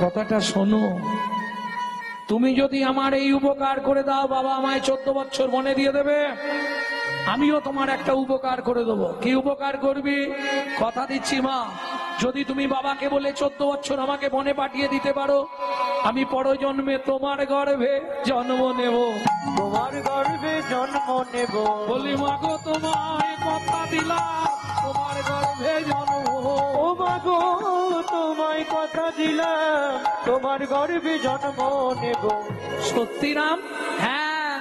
কথাটা শোনো, তুমি যদি আমার এই উপকার করে দাও, বাবা আমায় 14 বছর বনে দিয়ে দেবে, আমিও তোমার একটা উপকার করে দেবো। কি উপকার করবি? কথা দিচ্ছি মা, যদি তুমি বাবাকে বলে 14 বছর আমাকে বনে পাঠিয়ে দিতে পারো, আমি পরজন্মে তোমার গর্ভে জন্ম নেব। তোমার গর্ভে জন্ম নেব। বলি মাগো তোমায় কথা দিলাম, তোমার গর্ভে জন্ম। ও মাগো তোমায় কথা দিলাম, তোমার গর্ভে জন্ম নেব। সত্যি রাম? হ্যাঁ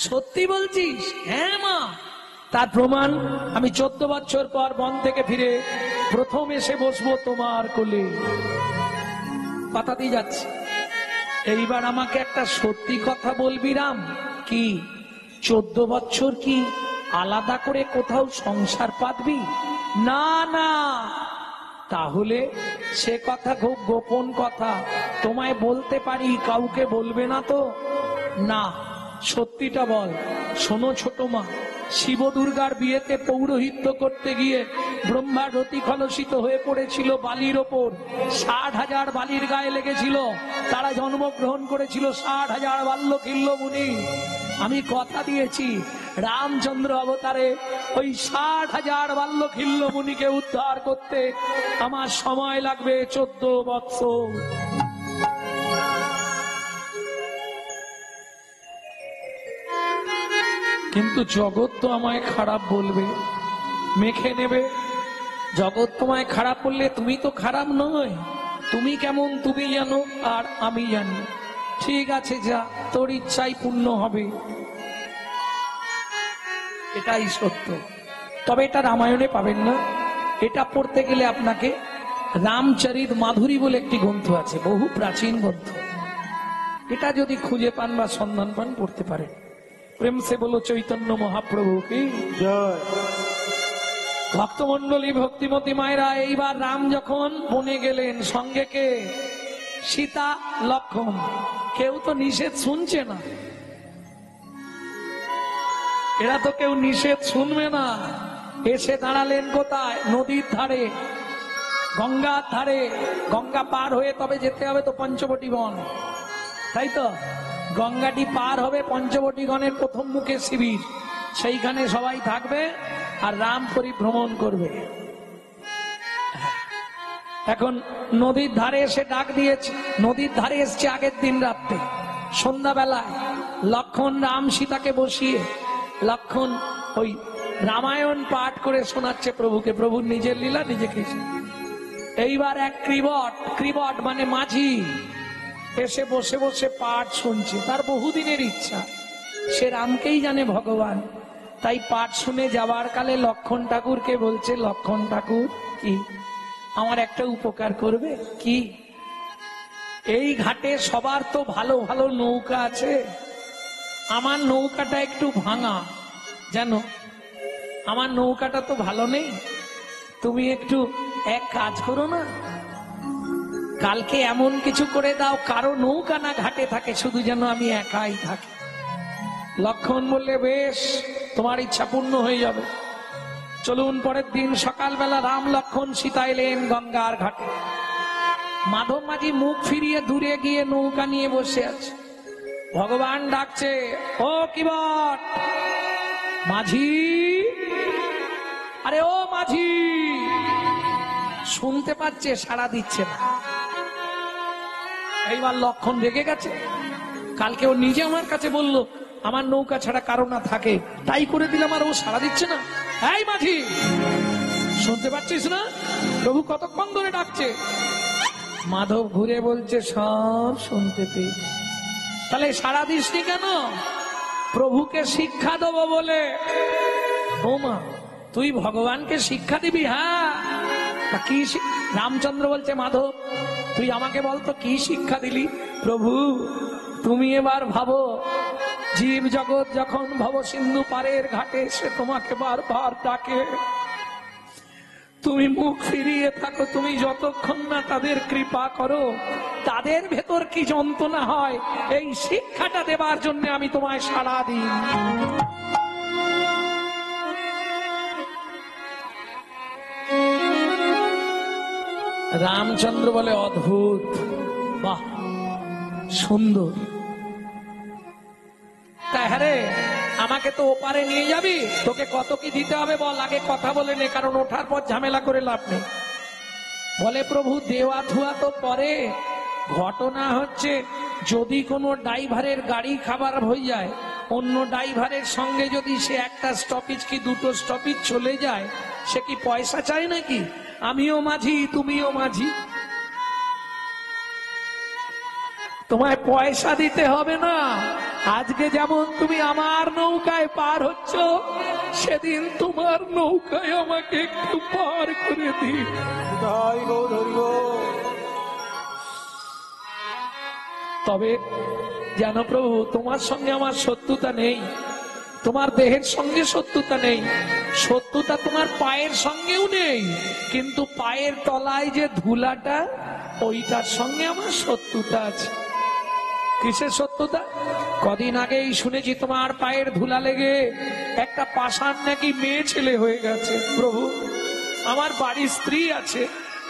সত্যি বলছিস? হ্যাঁ মা। তার প্রমাণ, আমি 14 বছর পর বন থেকে ফিরে প্রথম এসে বসবো তোমার কোলে। কথা দিয়ে যাচ্ছি। এইবার আমাকে একটা সত্যি কথা বলবি রাম। কি? 14 বছর কি আলাদা করে কোথাও সংসার পাতবি? না না, তাহলে সে কথা খুব গোপন কথা, তোমায় বলতে পারি, কাউকে বলবে না তো? না, সত্যিটা বল। শোনো ছোট মা, শিব দুর্গার বিয়েতে পৌরোহিত্য করতে গিয়ে ব্রহ্মা রতি কলসিত হয়ে পড়েছিল বালির ওপর। 60,000 বালির গায়ে লেগেছিল। তারা জন্মগ্রহণ করেছিল 60,000 বাল্যকিল্য মুনি। আমি কথা দিয়েছি রামচন্দ্র অবতারে ওই 60,000 বাল্যকিল্য মুনিকে উদ্ধার করতে আমার সময় লাগবে 14 বছর। কিন্তু জগৎ তো আমায় খারাপ বলবে, মেখে নেবে। জগৎ তোমায় খারাপ বললে তুমি তো খারাপ নয়। তুমি কেমন তুমি জানো, আর আমি জানি। ঠিক আছে, যা, তোর ইচ্ছাই পূর্ণ হবে, এটাই সত্য। তবে এটা রামায়ণে পাবেন না। এটা পড়তে গেলে আপনাকে রামচরিত মাধুরী বলে একটি গ্রন্থ আছে, বহু প্রাচীন গ্রন্থ। এটা যদি খুঁজে পান বা সন্ধান পান, পড়তে পারেন। প্রেম সে বলো চৈতন্য মহাপ্রভু কি জয়। ভক্তমন্ডলী, ভক্তিমতী মায়েরা, এইবার রাম যখন বনে গেলেন, সঙ্গে কে? সীতা, লক্ষ্মণ। কেউ তো নিষেধ শুনছে না। এরা তো কেউ নিষেধ শুনবে না। এসে দাঁড়ালেন কোথায়? নদীর ধারে, গঙ্গার ধারে। গঙ্গা পার হয়ে তবে যেতে হবে তো পঞ্চবটী বন, তাই তো? গঙ্গাটি পার হবে, পঞ্চবটী গণের প্রথম মুখে শিবির, সেইখানে সবাই থাকবে আর রাম পরিভ্রমণ করবে। এখন নদীর ধারে এসে ডাক দিয়েছে। নদীর ধারে এসছে আগের দিন রাত্রে, সন্ধ্যাবেলায়। লক্ষ্মণ রাম সীতাকে বসিয়ে লক্ষ্মণ ওই রামায়ণ পাঠ করে শোনাচ্ছে প্রভুকে, প্রভুর নিজের লীলা নিজেকে। এইবার এক ক্রিবট মানে মাঝি এসে বসে বসে পাঠ শুনছে। তার বহুদিনের ইচ্ছা, সে রামকেই জানে ভগবান। তাই পাঠ শুনে যাবার কালে লক্ষ্মণ ঠাকুরকে বলছে, লক্ষ্মণ ঠাকুর কি আমার একটা উপকার করবে? কি? এই ঘাটে সবার তো ভালো ভালো নৌকা আছে, আমার নৌকাটা একটু ভাঙা, জানো আমার নৌকাটা তো ভালো নেই। তুমি একটু এক কাজ করো না, কালকে এমন কিছু করে দাও কারো নৌকা না ঘাটে থাকে, শুধু যেন আমি একাই থাকি। লক্ষ্মণ বললে, বেশ, তোমার ইচ্ছা পূর্ণ হয়ে যাবে। চলুন, পরের দিন সকালবেলা রাম লক্ষ্মণ সীতা এলেন গঙ্গার ঘাটে। মাধব মাঝি মুখ ফিরিয়ে দূরে গিয়ে নৌকা নিয়ে বসে আছে। ভগবান ডাকছে, ও কিবট মাঝি, আরে ও মাঝি। শুনতে পাচ্ছে, সাড়া দিচ্ছে না। এইবার লক্ষ্মণ রেগে গেছে। কালকে ও নিজে আমার কাছে বলল আমার নৌকা ছাড়া কারো না থাকে, তাই করে দিলাম, আর ও সাড়া দিচ্ছে না। এই মাঝি, শুনতে পাচ্ছিস না প্রভু কতক্ষণ ধরে ডাকছে? মাধব ঘুরে বলছে, সব শুনতে পেয়েছি, তাহলে সাড়া দিসনি কেন? প্রভুকে শিক্ষা দেবো বলে। ও মা, তুই ভগবানকে শিক্ষা দিবি? হ্যাঁ। তা কি? রামচন্দ্র বলছে, মাধব তুই আমাকে বলতো কি শিক্ষা দিলি? প্রভু তুমি এবার ভাবো, জীব জগৎ যখন ভব সিন্ধু পারের ঘাটে এসে তোমাকে বারবার ডাকে, তুমি মুখ ফিরিয়ে থাকো, তুমি যতক্ষণ না তাদের কৃপা করো, তাদের ভেতর কি যন্ত্রণা হয়, এই শিক্ষাটা দেবার জন্য আমি তোমায় সাড়া দিই। রামচন্দ্র বলে, অদ্ভুত, বাহ, সুন্দর। তাই হ্যাঁ রে, আমাকে তো ওপারে নিয়ে যাবি, তোকে কত কি দিতে হবে বল, আগে কথা বলে নে, কারণ ওঠার পর ঝামেলা করে লাভ নেই। বলে প্রভু দেওয়া থুয়া তো পরে, ঘটনা হচ্ছে যদি কোনো ড্রাইভারের গাড়ি খাবার হয়ে যায়, অন্য ড্রাইভারের সঙ্গে যদি সে একটা স্টপেজ কি দুটো স্টপেজ চলে যায়, সে কি পয়সা চায় নাকি? আমিও মাঝি, তুমিও মাঝি, তোমায় পয়সা দিতে হবে না। আজকে যেমন তুমি আমার নৌকায় পার হচ্ছ, সেদিন তোমার নৌকায় আমাকে একটু পার করে দিই। তবে জানো প্রভু, তোমার সঙ্গে আমার শত্রুতা নেই, তোমার দেহের সঙ্গে শত্রুতা নেই, শত্রুতা তোমার পায়ের সঙ্গেও নেই, কিন্তু পায়ের তলায় যে ধুলাটা, ওইটার সঙ্গে আমার শত্রুতা আছে। কিসের শত্রুতা? কদিন আগেই শুনেছি তোমার পায়ের ধুলা লেগে একটা পাষাণ নাকি মেয়ে ছেলে হয়ে গেছে। প্রভু, আমার বাড়ির স্ত্রী আছে,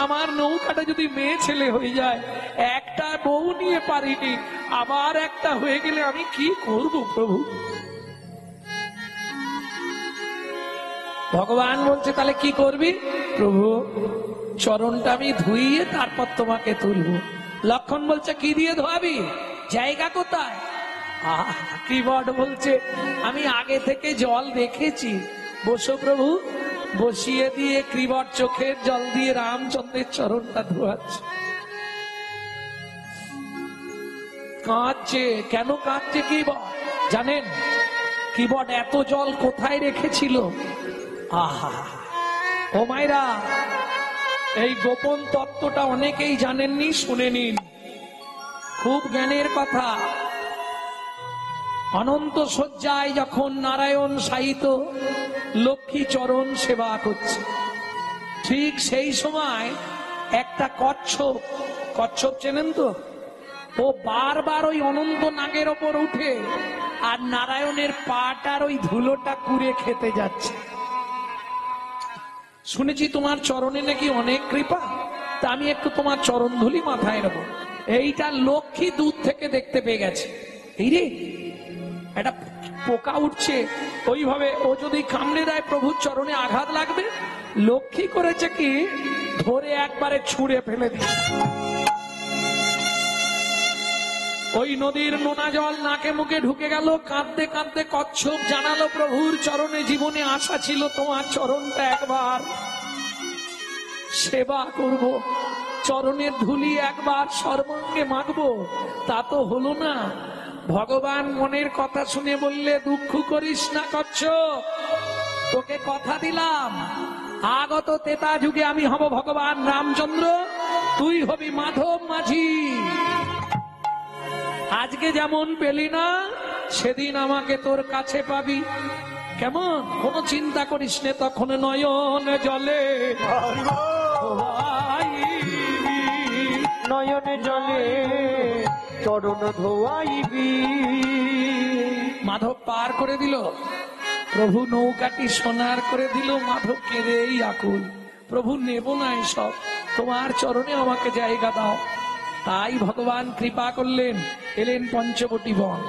আমার নৌকাটা যদি মেয়ে ছেলে হয়ে যায়, একটা বউ নিয়ে পারিনি, আবার একটা হয়ে গেলে আমি কি করব প্রভু? ভগবান বলছে তাহলে কি করবি? প্রভু, চরণটা আমি ধুইয়ে তারপর তোমাকে তুলবো। লক্ষণ বলছে কি দিয়ে ধোয়াবি? জায়গা কোথায়? কিবট বলছে আমি আগে থেকে জল রেখেছি, বসো প্রভু। বসিয়ে দিয়ে ক্রিবট চোখের জল দিয়ে রামচন্দ্রের চরণটা ধোয়াচ্ছে। কাঁদছে। কেন কাঁদছে কিবট জানেন? কিবট এত জল কোথায় রেখেছিল? আহা, ও মায়েরা, এই গোপন তত্ত্বটা অনেকেই জানেননি, শুনে নিন, খুব জ্ঞানের কথা। অনন্ত শয্যায় যখন নারায়ণ শায়িত লক্ষ্মী চরণ সেবা করছে, ঠিক সেই সময় একটা কচ্ছপ, কচ্ছপ চেনেন তো, ও বারবার ওই অনন্ত নাগের ওপর উঠে আর নারায়ণের পাটার ওই ধুলোটা কুড়ে খেতে যাচ্ছে। শুনেছি তোমার চরণে নাকি অনেক কৃপা, তা আমি একটু তোমার চরণ ধুলি মাথায় নেব। এইটা লক্ষ্মী দূর থেকে দেখতে পেয়ে গেছে, এই রে একটা পোকা উঠছে, ওইভাবে ও যদি কামড়ে দেয় প্রভুর চরণে আঘাত লাগবে। লক্ষ্মী করেছে কি, ধরে একবারে ছুঁড়ে ফেলে দিয়ে ওই নদীর নোনা জল নাকে মুখে ঢুকে গেল। কাঁদতে কাঁদতে কচ্ছপ জানালো প্রভুর চরণে জীবনে আশা ছিল তোমার চরণটা একবার সেবা করব, চরণের ধুলি একবার সর্বাঙ্গে মাখবো, তা তো হলো না। ভগবান মনের কথা শুনে বললে দুঃখ করিস না কচ্ছপ, তোকে কথা দিলাম আগত তেতা যুগে আমি হব ভগবান রামচন্দ্র, তুই হবি মাধব মাঝি। আজকে যেমন পেলি না, সেদিন আমাকে তোর কাছে পাবি। কেমন? কোনো চিন্তা করিস নে, তখন নয়ন জলে নয়নে জলে চরণ ধোয়াইবি। মাধব পার করে দিল, প্রভু নৌকাটি সোনার করে দিল। মাধব কেঁদেই আকুল, প্রভু নেব না এসব, তোমার চরণে আমাকে জায়গা দাও। তাই ভগবান কৃপা করলেন, এলেন পঞ্চবটী বন,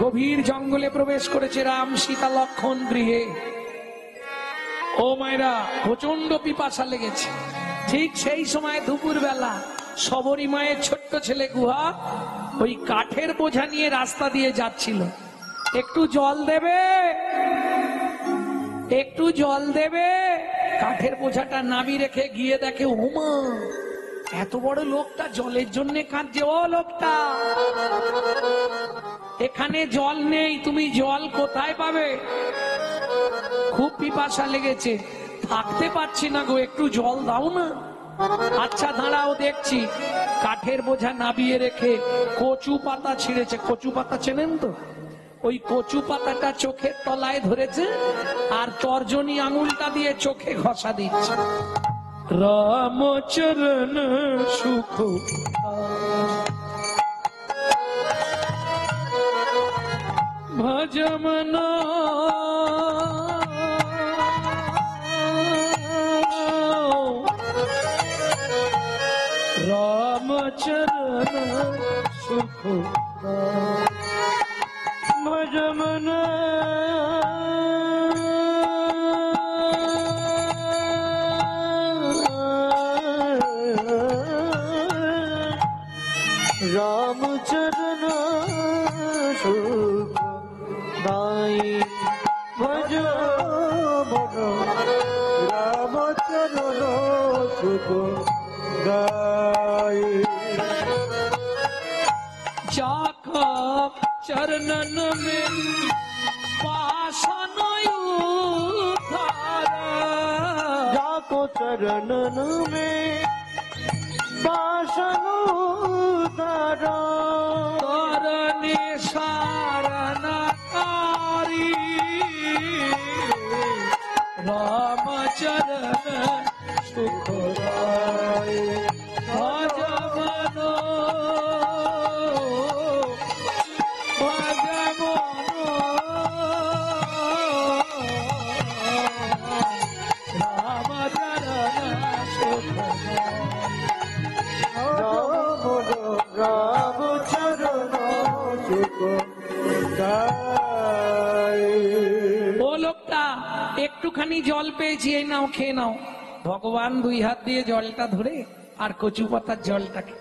গভীর জঙ্গলে প্রবেশ করেছে রাম সীতা লক্ষণ গৃহে। ও মায়েরা, প্রচন্ড পিপাসা লেগেছে। ঠিক সেই সময় দুপুর বেলা সবরী মায়ের ছোট্ট ছেলে গুহা ওই কাঠের বোঝা নিয়ে রাস্তা দিয়ে যাচ্ছিল। একটু জল দেবে, একটু জল দেবে। কাঠের বোঝাটা নাবি রেখে গিয়ে দেখে, ওমা এত বড় লোকটা জলের জন্য কাঁদছে। ও লোকটা, এখানে জল নেই, তুমি জল কোথায় পাবে? খুব পিপাসা লেগেছে, থাকতে পারছি না গো, একটু জল দাও না। আচ্ছা দাঁড়াও দেখছি। কাঠের বোঝা নাবিয়ে রেখে কচু পাতা ছিঁড়েছে। কচু পাতা চেনেন তো? ওই কচু পাতাটা চোখের তলায় ধরেছে আর তর্জনী আঙুলটা দিয়ে চোখে ঘষা দিচ্ছে। রামচরণ সুখ ভজমন রামচরণ ভজ মন রামচরণ সুখ দাই ভজ মন রামচরণ সুখ গাই जाकब चरणन में पाषाण उद्धारा जाको चरणन में पाषाण उद्धारा करने शरणकारी राम चरण सुखदाय भज मनो भज मनो राम चरण सुखदाय राम चरण सुख गाय ও লোকটা একটুখানি জল পেয়েছি, এই নাও খেয়ে নাও। ভগবান দুই হাত দিয়ে জলটা ধরে আর কচু পাতার জলটাকে,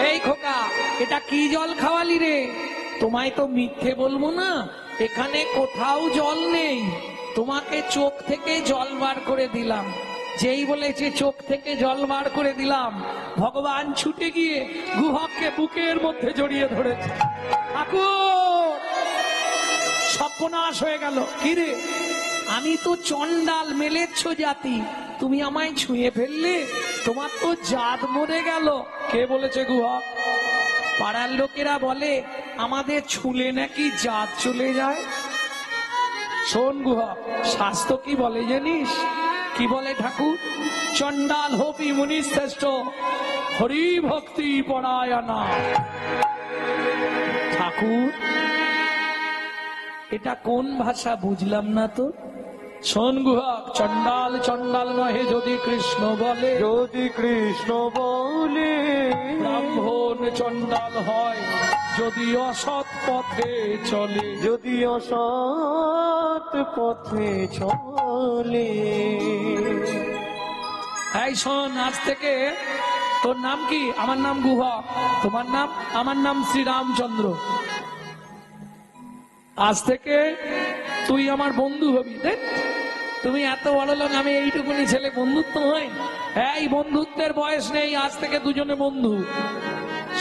এই খোকা এটা কি জল খাওয়ালি রে? তোমায় তো মিথ্যে বলবো না, এখানে কোথাও জল নেই, তোমাকে চোখ থেকে জল বার করে দিলাম। যেই বলেছে চোখ থেকে জল বার করে দিলাম, ভগবান ছুটে গিয়ে গুহককে বুকের মধ্যে জড়িয়ে ধরেছে। ঠাকুর সর্বনাশ হয়ে গেল। কিরে, আমি তো চন্ডাল মেলেচ্ছ জাতি, তুমি আমায় ছুঁয়ে ফেললে, তোমার তো জাত মরে গেল। কে বলেছে গুহক? পাড়ার লোকেরা বলে আমাদের ছুঁলে নাকি জাত চলে যায়। শোন গুহক, শাস্ত্র কি বলে জানিস? কি বলে ঠাকুর? চন্ডাল হবি মুনি শ্রেষ্ঠ, হরি ভক্তি পরায়ণা। ঠাকুর এটা কোন ভাষা বুঝলাম না তো। শোন গুহক, চন্ডাল চন্ডাল নহে যদি কৃষ্ণ বলে, যদি কৃষ্ণ বলে ব্রাহ্মণ চন্ডাল হয় যদি অসৎ পথে চলে। যদি অসৎ পথে চলে। এই শোন, আজ থেকে তোর নাম কি? আমার নাম গুহক। তোমার নাম? আমার নাম শ্রীরামচন্দ্র। আজ থেকে তুই আমার বন্ধু হবি। দেখ তুমি এত বড় লোক, আমি এইটুকুনি ছেলে, বন্ধুত্ব হয়? এই বন্ধুত্বের বয়স নেই, আজ থেকে দুজনে বন্ধু।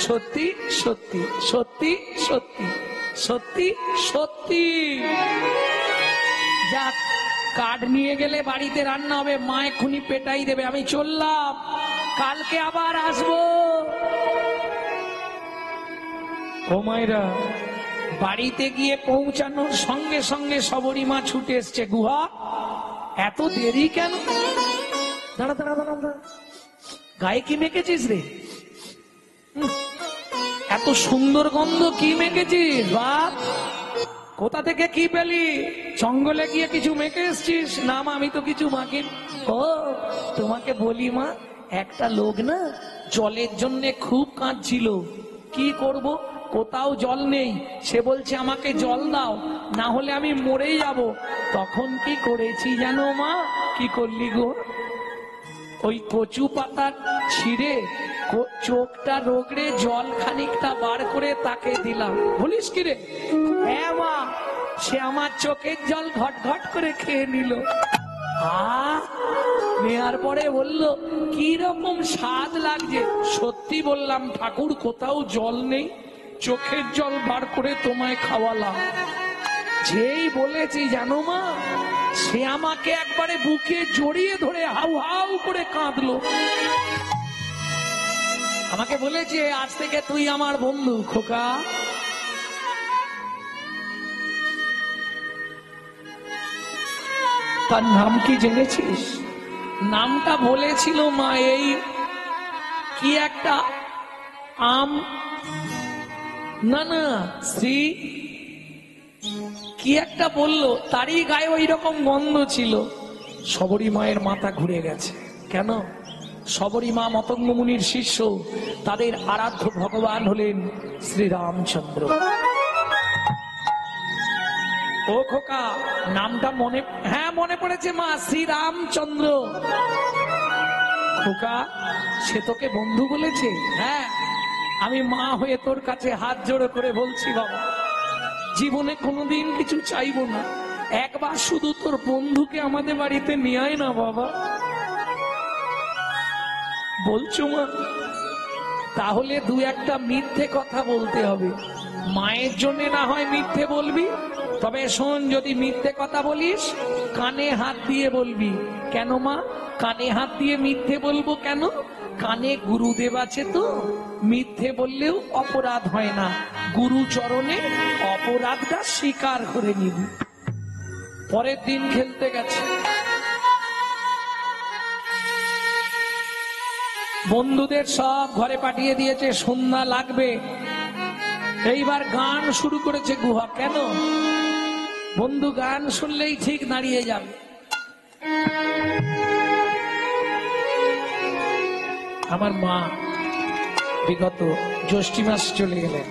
সত্যি সত্যি সত্যি সত্যি সত্যি সত্যি। যাক, কাঠ নিয়ে গেলে বাড়িতে রান্না হবে, মা এক্ষুনি পেটাই দেবে। আমি চললাম, কালকে আবার আসবো। ও মায়েরা, বাড়িতে গিয়ে পৌঁছানোর সঙ্গে সঙ্গে সবরী মা ছুটে এসছে। গুহা, এত দেরি কেন? দাঁড়া দাঁড়া দাঁড়া দাঁড়া, গায়ে কি মেখেছিস রে? এত সুন্দর গন্ধ, কি মেখেছিস বাপ? কোথা থেকে কি পেলি? জঙ্গলে গিয়ে কিছু মেখে এসছিস? না মা, আমি তো কিছু মাখি। ও তোমাকে বলি মা, একটা লোক না জলের জন্য খুব কাঁদছিল। কি করব, কোথাও জল নেই। সে বলছে আমাকে জল দাও, না হলে আমি মরেই যাব। তখন কি করেছি জানো মা? কি করলি গো? ওই কচু পাতা ছিঁড়ে চোখটা রোগড়ে জল খানিকটা বার করে তাকে দিলাম। বলিস কি রে? হ্যাঁ মা, সে আমার চোখের জল ঘট ঘট করে খেয়ে নিল। নেয়ার পরে বলল কি রকম স্বাদ লাগছে। সত্যি বললাম ঠাকুর, কোথাও জল নেই, চোখের জল বার করে তোমায় খাওয়ালাম। যেই বলেছি জানো মা, সে আমাকে একবারে বুকে জড়িয়ে ধরে হাউ হাউ করে কাঁদলো। আমাকে বলেছে আজ থেকে তুই আমার বন্ধু খোকা। তার নাম কি জেনেছিস? নামটা বলেছিল মা, এই কি একটা আম, না না শ্রী কি একটা বললো, তারই গায়ে ওই রকম গন্ধ ছিল। সবরী মায়ের মাথা ঘুরে গেছে। কেন? শবরী মা মতঙ্গ মুনির শিষ্য, তাদের আরাধ্য ভগবান হলেন শ্রীরামচন্দ্র। ও খোকা, নামটা মনে, হ্যাঁ মনে পড়েছে মা, শ্রীরামচন্দ্র। খোকা, সে তোকে বন্ধু বলেছে? হ্যাঁ, আমি মা হয়ে তোর কাছে হাত জোড়ো করে বলছি বাবা, জীবনে কোনোদিন কিছু চাইবো না, একবার শুধু তোর বন্ধুকে আমাদের বাড়িতে নিয়ে আয় না বাবা। বলছো মা? তাহলে দু একটা মিথ্যে কথা বলতে হবে, মায়ের জন্য না হয় মিথ্যে বলবি, তবে শোন, যদি মিথ্যে কথা বলিস কানে হাত দিয়ে বলবি। কেন মা, কানে হাত দিয়ে মিথ্যে বলবো কেন? কানে গুরুদেব আছে তো, মিথ্যে বললেও অপরাধ হয় না, গুরু চরণে অপরাধটা স্বীকার করে নিবি। পরের দিন খেলতে গেছে, বন্ধুদের সব ঘরে পাঠিয়ে দিয়েছে, সন্ধ্যা লাগবে। এইবার গান শুরু করেছে গুহা। কেন? বন্ধু গান শুনলেই ঠিক দাঁড়িয়ে যাবে। আমার মা বিগত জ্যৈষ্ঠী মাস চলে গেলেন,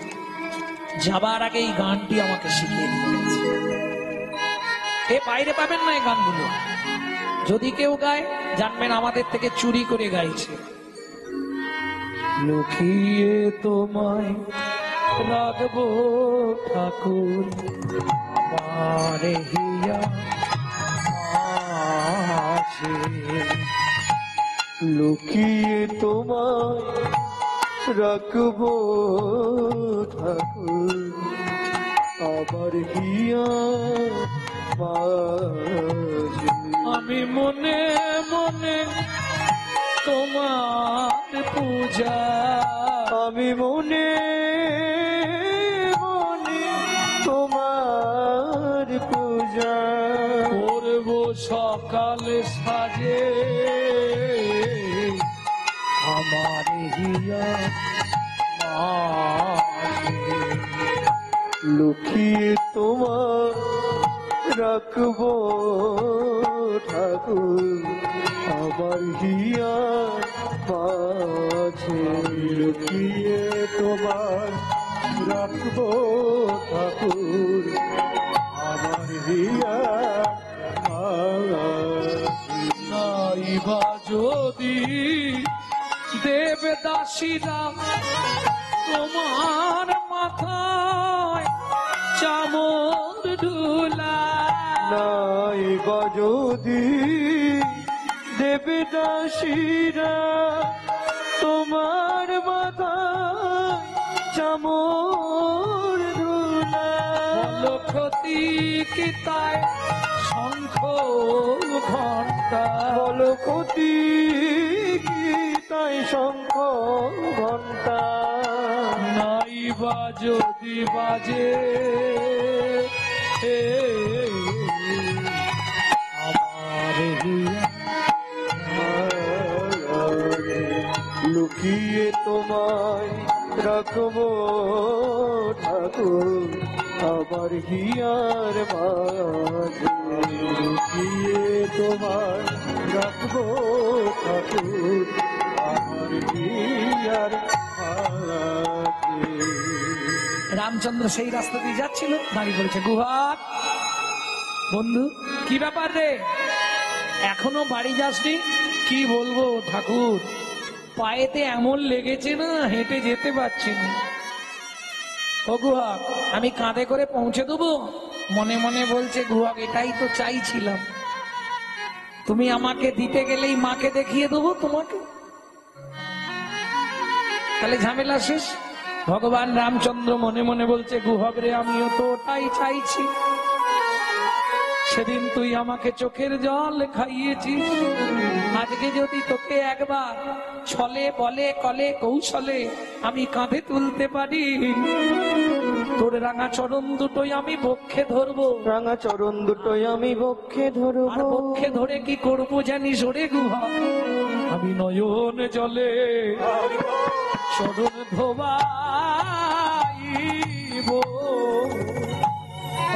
যাবার আগে এই গানটি আমাকে শিখিয়ে দিয়েছে। এ বাইরে পাবেন না এই গানগুলো, যদি কেউ গায় জানবেন আমাদের থেকে চুরি করে গাইছে। লুকিয়ে তোমায় রাখবো ঠাকুর আমার হিয়া আছে, লুকিয়ে তোমায় রাখবো ঠাকুর আমার হিয়া মাঝে। আমি মনে মনে তোমার পূজা, আমি মনে মনে তোমার পূজা করব সকালে সাজে আমার হিয়া মাঝে। লুকিয়ে তোমার রাখবো ঠাকুর আমার হিয়া মাঝে, লুকিয়ে তোমার রাখবো ঠাকুর আমার হিয়া মাঝে। নাইবা যদি দেবদাসীরা তোমার মাথায় চামর ধুলা, নাই বা যদি দেবদাসীরা তোমার মাথায় চামর ধুলা, বলো ক্ষতি কি তাই শঙ্খ ঘণ্টা, বলো ক্ষতি কি তাই শঙ্খ ঘণ্টা, নাইবা যদি বাজে আমার হিয়া। লুকিয়ে তোমায় রাখবো ঠাকুর আমার হিয়ার মাঝে, লুকিয়ে তোমায় রাখবো ঠাকুর আমার হিয়ার মাঝে। রামচন্দ্র সেই রাস্তা দিয়ে যাচ্ছিল, দাঁড়িয়ে পড়েছে গুহা। বন্ধু, কি ব্যাপার রে, এখনো বাড়ি যাসনি? কি বলবো ঠাকুর, পায়েতে এমন লেগেছে না হেঁটে যেতে পারছি না। ও গুহা, আমি কাঁধে করে পৌঁছে দেবো? মনে মনে বলছে গুহা, এটাই তো চাইছিলাম, তুমি আমাকে দিতে গেলেই মাকে দেখিয়ে দেবো তোমাকে, তাহলে ঝামেলা শেষ। ভগবান রামচন্দ্র মনে মনে বলছে গুহা রে, আমিও তো ওটাই চাইছি, সেদিন তুই আমাকে চোখের জল খাইয়েছিস, আজকে যদি তোকে একবার ছলে বলে কলে কৌশলে আমি কাঁধে তুলতে পারি, তোর রাঙা চরণ দুটোই আমি বক্ষে ধরবো, রাঙা চরণ দুটোই আমি বক্ষে ধরবো, আর বক্ষে ধরে কি করবো জানিস ওরে গুহা, আমি নয়ন জলে চরণ ধোবাইব,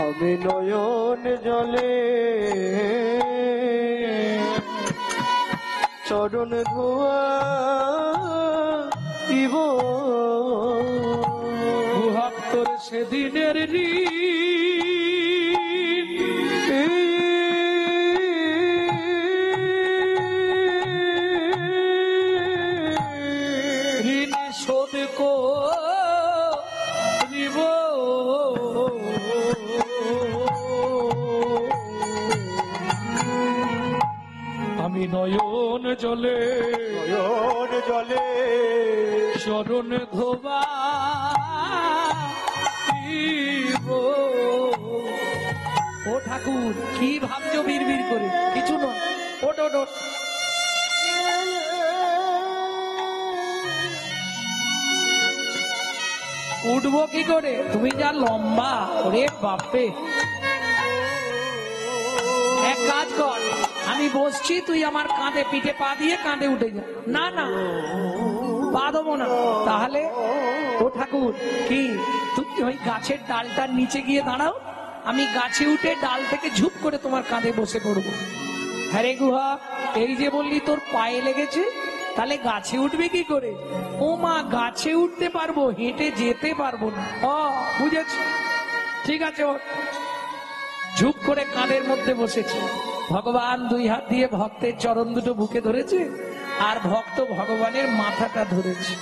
আমি নয়ন জলে চরণ ধোয়া ইব গুহক তোর সেদিনের ঋণ শোধ করিব। আমি নয়ন জলে নয়ন জলে চরণ ধোবা ও ঠাকুর কি ভাবছো বিড়বিড় করে? কিছু নয়, ওট ওট ওট। উঠবো কি করে? তুমি যা লম্বা, ওরে বাপরে। এক কাজ কর, আমি বসছি, তুই আমার কাঁধে পিঠে পা দিয়ে কাঁধে উঠে যা। না না, পা দেবো না। তাহলে ও ঠাকুর কি তুমি ওই গাছের ডালটার নিচে গিয়ে দাঁড়াও, আমি গাছে উঠে ডাল থেকে ঝুপ করে তোমার কাঁধে বসে পড়বো। হ্যাঁ রে গুহা, এই যে বললি তোর পায়ে লেগেছে, তাহলে গাছে উঠবি কি করে? ও মা, গাছে উঠতে পারবো, হেঁটে যেতে পারবো না। ও বুঝেছি, ঠিক আছে। ও ঝুপ করে কাঁধের মধ্যে বসেছে। ভগবান দুই হাত দিয়ে ভক্তের চরণ দুটো বুকে ধরেছে, আর ভক্ত ভগবানের মাথাটা ধরেছে।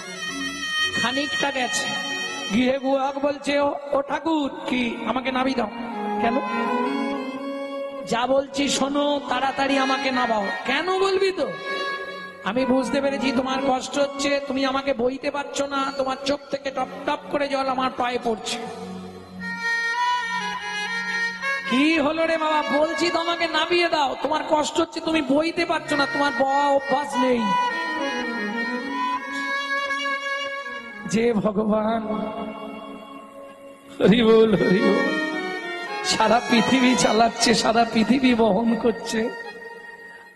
খানিকটা গেছে, গিয়ে গুহাক বলছে, ও ঠাকুর কি আমাকে নাবি দাও। কেন? যা বলছি শোনো, তাড়াতাড়ি আমাকে নামাও। কেন বলবি তো? আমি বুঝতে পেরেছি তোমার কষ্ট হচ্ছে, তুমি আমাকে বইতে পারছো না, তোমার চোখ থেকে টপ টপ করে জল আমার পায়ে পড়ছে। কি হলো রে বাবা? বলছি তোমাকে নামিয়ে দাও, তোমার কষ্ট হচ্ছে, তুমি বইতে পারছো না, তোমার বওয়া অভ্যাস নেই। যে ভগবান হরি বল হরি বল, সারা পৃথিবী চালাচ্ছে, সারা পৃথিবী বহন করছে,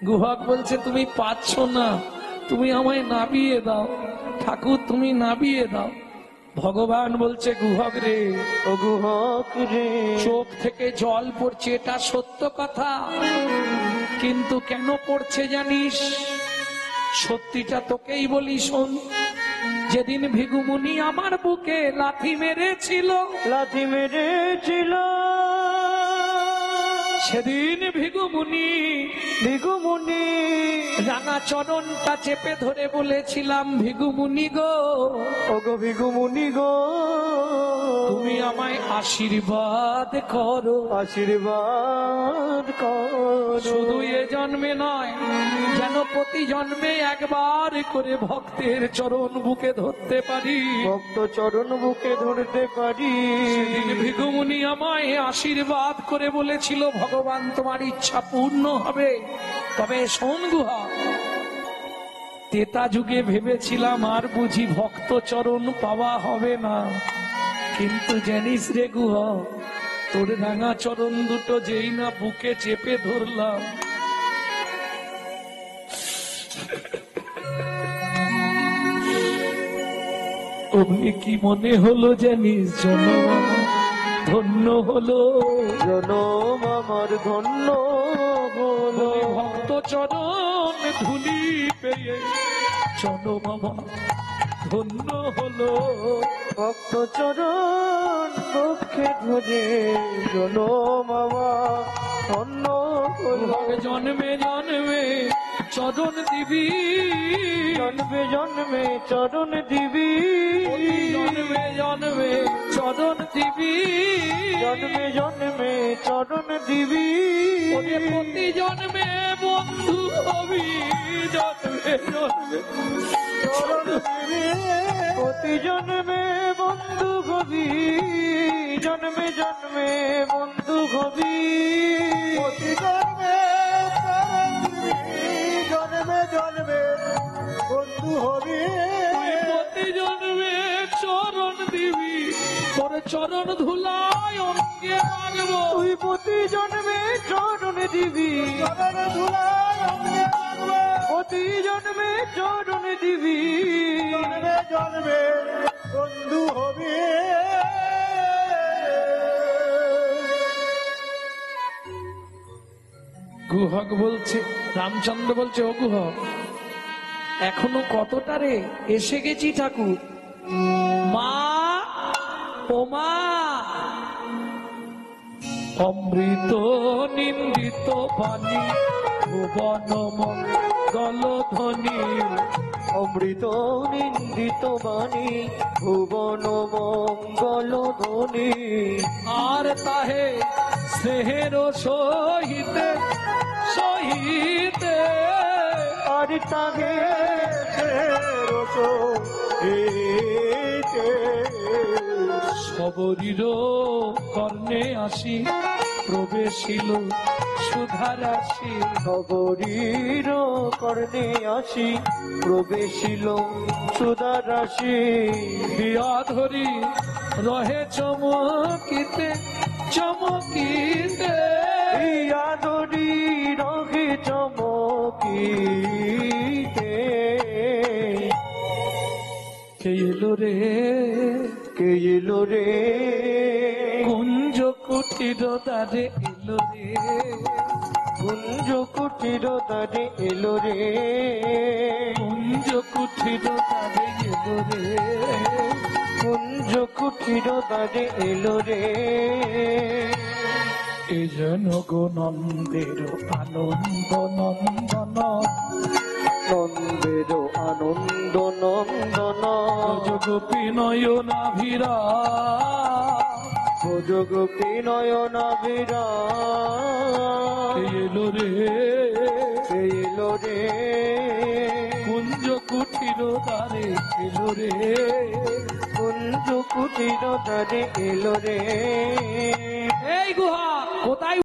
গুহক বলছে তুমি পাচ্ছ না, তুমি আমায় নামিয়ে দাও ঠাকুর, তুমি নামিয়ে দাও। ভগবান বলছে, গুহক রে, ও গুহক রে, চোখ থেকে জল পড়ছে, এটা সত্য কথা, কিন্তু কেন পড়ছে জানিস? সত্যিটা তোকেই বলি শোন। যেদিন ভিগুমুনি আমার বুকে লাথি মেরেছিল, লাথি মেরেছিল, সেদিন ভিগুমুনি ভিগুমুনি রাঙা চরণটা চেপে ধরে বলেছিলাম, ভিগুমুনি গো, ও গো ভিগুমুনি গো, তুমি আমায় আশীর্বাদ করো, আশীর্বাদ করো। শুধু এ জন্মে নয়, যেন প্রতি জন্মে একবার করে ভক্তের চরণ বুকে ধরতে পারি, ভক্ত চরণ বুকে ধরতে পারি। সেদিন ভিগুমুনি আমায় আশীর্বাদ করে বলেছিল, ভগবান তোমার ইচ্ছা পূর্ণ হবে। তবে শোন গুহা, তেতা যুগে ভেবেছিলাম আর বুঝি ভক্ত চরণ পাওয়া হবে না, কিন্তু জানিস রে গুহা, তোর রাঙা চরণ দুটো যেই না বুকে চেপে ধরলাম, অমনি কি মনে হলো জানিস, জনম ধন্য হলো, জনম আমার ধন্য হলো। ভক্ত চরণ ধুলি পেয়ে জনম আমার ধন্য হলো। ভক্ত চরণ পক্ষে ধরে জনম আমার ধন্য হলো। জন্মে জন্মে চরণ দিবি, জন্মে জন্মে চরণ দিবি, জন্মে জন্মে চরণ দিবি, জন্মে জন্মে চরণ দিবি। ওরে প্রতি জন্মে বন্ধু হবি, জন্মে জন্মে চরণ দিবি, প্রতি জন্মে বন্ধু হবি, জন্মে জন্মে বন্ধু হবি। প্রতি জন্মে চরণ দিবি, জন্মে জন্মে বন্ধু হবি। প্রতি জন্মে চরণ দিবি, তোর চরণ ধুলায় অঙ্গে রাখবো। তুই প্রতি জন্মে চরণ দিবি, চরণ ধুলায় অঙ্গে রাখবো। প্রতি জন্মে চরণ দিবি, জন্মে জন্মে বন্ধু হবি। গুহক বলছে, রামচন্দ্র বলছে, ও গুহক এখনো কতটা রে, এসে গেছি ঠাকুর। মা, ও মা, অমৃত নিন্দিত বাণী ভুবন মঙ্গল ধ্বনি, অমৃত নিন্দিত বাণী ভুবন মঙ্গল ধ্বনি, আর তাহে স্নেহের সহিতে সহিতে, আর তাহে সবরীর কর্ণে আসি প্রবেশিল সুধারাশি, খবরীর কর্ণে আসি প্রবেশিল সুধারাশি, দিয়া ধরি রহে চমকিতে চমকিতে, ইয়াদরি রহে চমকিতে, কে এলো রে, কে এলো রে, কুঞ্জ কুঠির দ্বারে এলো রে, কুঞ্জ কুটির দ্বারে এলো রে, কুঞ্জ কুঠির দ্বারে এলো রে, কুঞ্জ কুটির দ্বারে এলো রে, এ যেন গো নন্দের আনন্দ নন্দন, নন্দের আনন্দ নন্দন, গোপী নয়নাভিরা, ভোজগোপী নয়নাভিরা, কে এলো রে, কে এলো রে, কুঞ্জ কুঠির দ্বারে এলো রে, কুঞ্জ কুটির দ্বারে এলো রে। এই গুহা কোথায়